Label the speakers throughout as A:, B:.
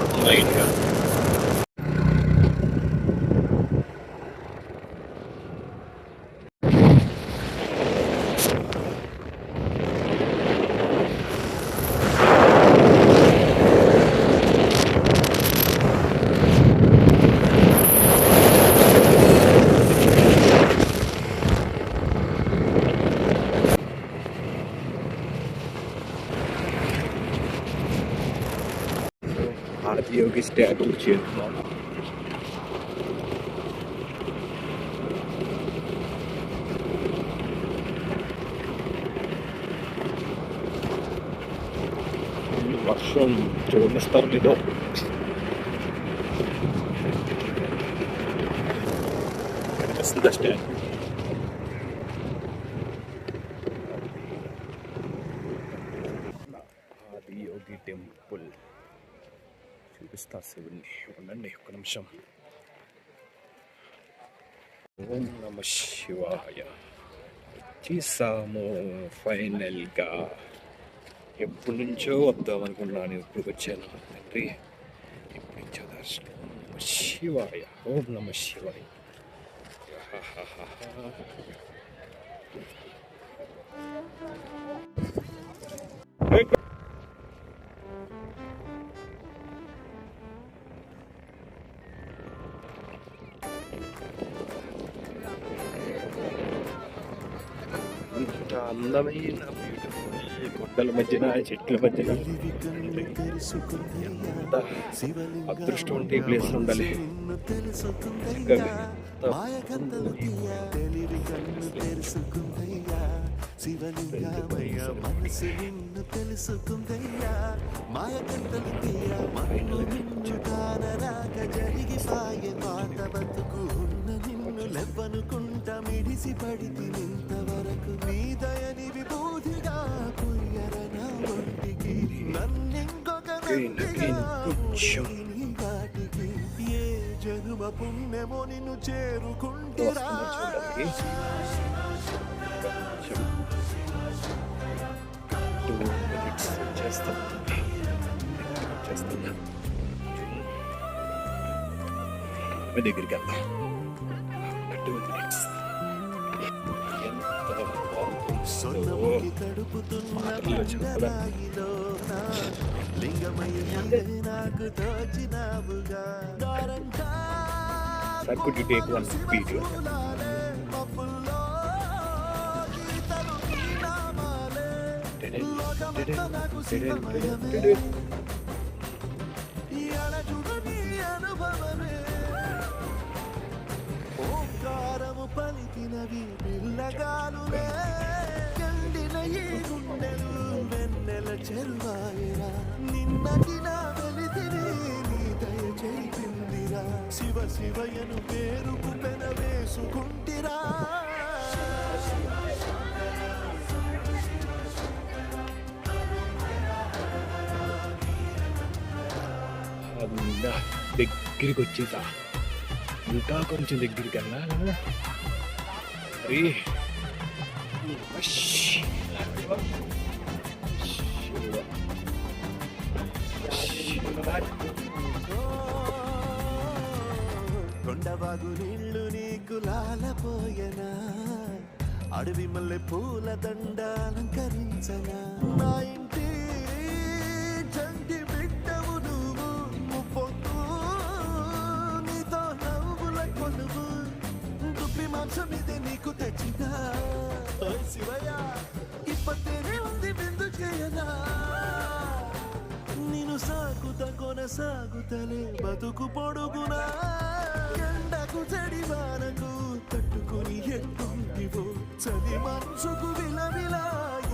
A: పడుతుంది లైట్గా. ఆదియోగి స్టాట్యూ చేరుకున్నాం. వర్షం చూడనిస్తారు లేదో. స్టాట్యూ ఆదియోగి టెంపుల్ చూపిస్తా శివుని. ఉండండి ఒక్క నిమిషం. ఓం నమ శివాయ. చేసాము ఫైనల్గా. ఎప్పటి నుంచో వద్దాం అనుకున్నాను, ఇప్పుడు వచ్చాను తండ్రి. ఎప్పటి నుంచో దర్శనం. ఓం నమ శివాయ. ఓం నమ శివాయ. అందమైన బ్యూటిఫుల్ కొండల మధ్యన, చెట్ల మధ్యన ఎంత అదృష్టం ఉంటే ఈ ప్లేస్లో ఉండాలి.
B: లెవ్వనుకుంటా మిడిసి పడితి ఇంతవరకు నీ దయని విభూతిగా పుయ్యరన ఒంటికి నన్నింకొక వాటికి ఏ జనుమ పుణ్యమో నిన్ను చేరుకుంటిరా.
A: దగ్గరికి వెళ్దాం.
B: సొన్నముకి తడుపుతున్న లింగమయ్య నాకు తోచినావుగా.
A: Sir, could you take one video?
B: ఓంకారము పలికినవి పిల్లగాలులే. ఎండిన ఈ గుండెలు వెన్నెల చెరువాయరా. నిన్నటి నా వెలితిని నీ దయ చెరిపిందిరా. శివ శివయను పేరుకు పెన వేసుకుంటిరా.
A: దగ్గరికి వచ్చేసా. ఇంకా కొంచెం దగ్గరికి వెళ్ళాలా.
B: కొండవాగు నీళ్లు నీకు లాలపోయనా. అడవి మల్లె పూల దండ అలంకరించనా. నా ఇంటి చంటి బిడ్డవు నువ్వు. ముప్పొద్దు నీతో నవ్వుల కొనువు. దుప్పి మాంసం ఇది నీకు తెచ్చినా. శివయ్య ఇప్పటినే ఉంది బిందు చేయనా. నేను సాగుత కొనసాగుతలే బతుకు పొడుగునా. ఎండకు చెడి వానకు తట్టుకుని ఎట్టుంటివో. చలి మనసుకు విలవిలా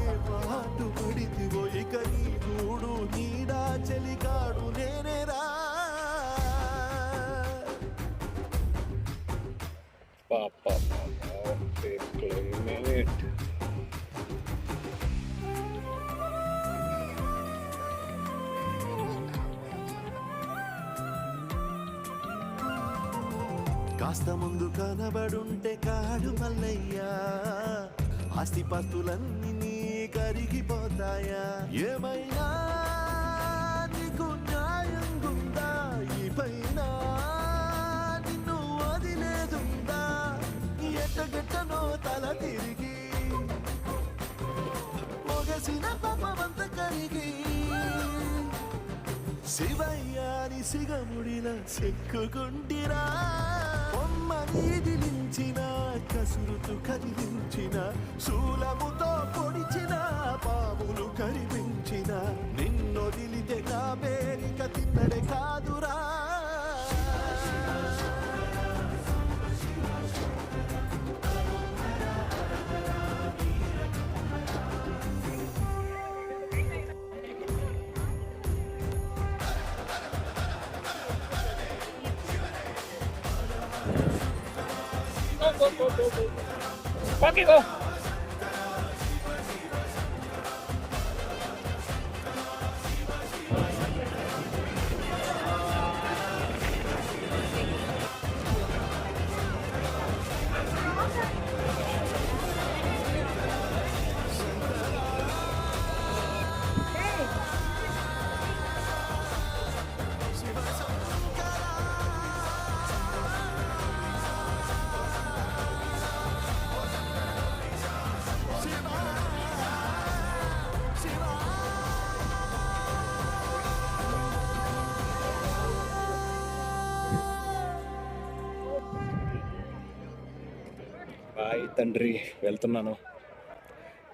B: ఏ పాటు పడితివో. ఇక నీ గూడు నీడా చెలికాడు నేనేరా. కాస్త ముందు కనబడుంటే కాడు మల్లయ్యా. ఆస్తిపాస్తులన్నీ నీ కరిగిపోతాయా. ఏమైనా నీకు న్యాయం గుందా. చేసిన పాపమంత కరిగి శివయ్యాని సిగముడిన చెక్కుకుంటిరా బొమ్మని దిలించిన కసురుతు కదిలించిన శూలముతో పొడిచిన పాములు కరిపించిన నిన్నొదిలితే నా పేరిక తిన్నడే కాదురా
A: Okay, go. బాయ్ తండ్రి, వెళ్తున్నాను.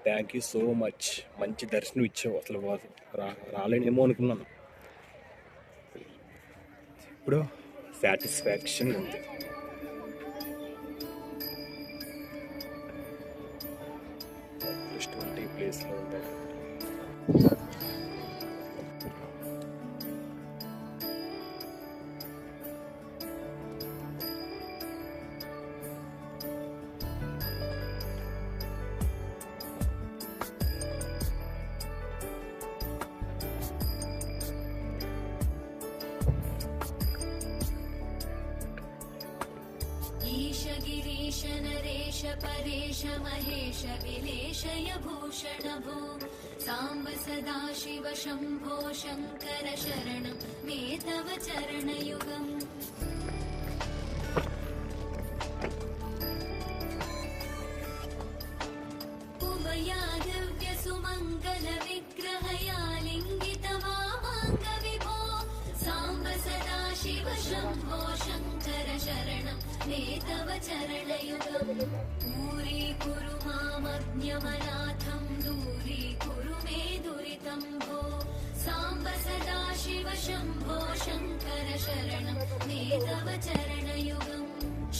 A: Thank you so much. మంచి దర్శనం ఇచ్చావు. అసలు రాలేనేమో అనుకున్నాను. ఇప్పుడు సాటిస్ఫాక్షన్ ఉంది. ఇటువంటి ప్లేస్లో ఉంటాయి.
C: नरेश परेश महेश विलेशय भूषण भो सांब सदा शिव शंभो शंकर शरणं मे तव चरणयुगम् उमया दिव्य सुमंगल विग्रहया लिंगित वामांग विभो सांब सदा शिव शंभो शंकर शरणं मे तव चरणयुगम् दूरीकुरु मामज्ञमनाथं दूरीकुरु मे दुरितं भो सांब सदा शिव शंभो शंकर शरणं मे तव चरणयुगम्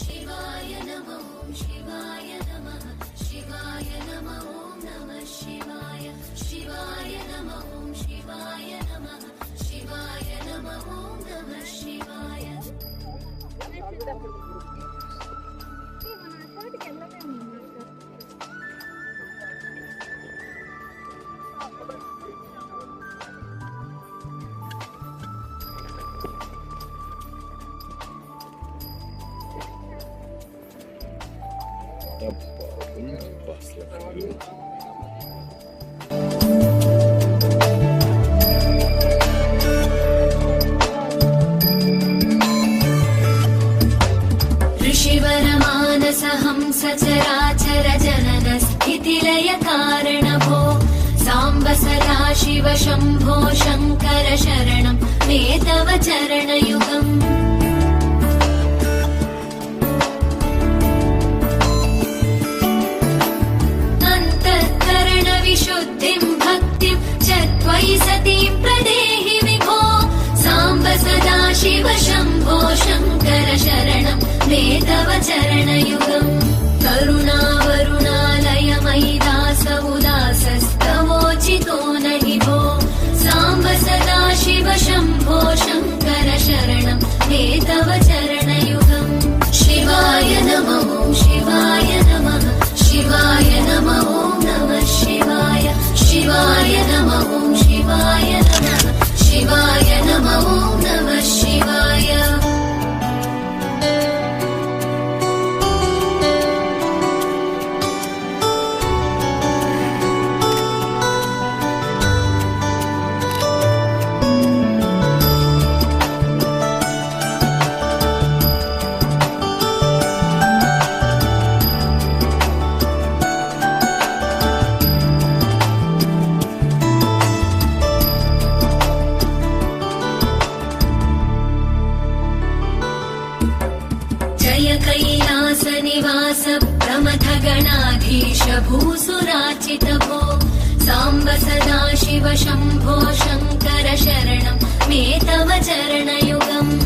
C: शिवाय नमो शिवाय नमः शिवाय नमो नमः शिवाय शिवाय नमो शिवाय नमः शिवाय नमो नमः शिवाय ऋषिवरमानसहंस चराचर जनन स्थितिलय कारण भो सांब सदा शिव शंभो शंकर शरणं मे तव चरणयुगम् अन्तःकरण विशुद्धिं भक्तिं च त्वयि सतीं प्रदेहि विभो सांब सदा शिव शंभो शंकर शरणं मे तव चरणयुगम् करुणावरुणालय मयि दास उदासस्तवोचितो नहि भो सांब सदा शिव शंभो शंकर शरणं मे तव चरणयुगम् शिवाय नमो शिवाय नमः शिवाय नमो नमः शिवाय शिवाय नमो शिवाय नमः शिवाय नमो नमः शिवाय कैलास प्रमथ गणाधीश भूसुराचित भो साम्ब सदा शिव शम्भो शङ्कर शरणं मे तव चरणयुगम्